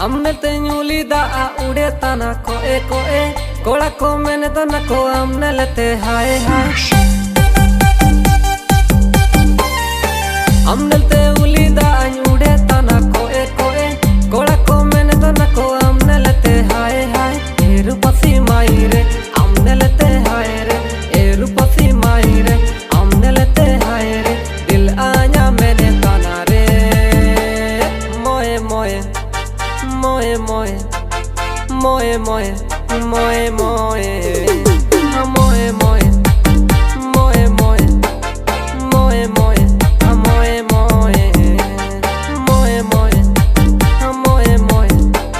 हमने ते न्यूली दा उड़े तना कोए कोए कोड़ा को मैंने तो न को हमने लेते हाय हाय हमने ते उली दा उड़े तना कोए कोए कोड़ा को मैंने तो न को हमने लेते हाय हाय ए रूपसी माई रे हमने लेते हाय रे ए रूपसी माई रे हमने लेते हाय रे दिल आया मैंने तना रे मोए मोए moe moe moe moe moe moe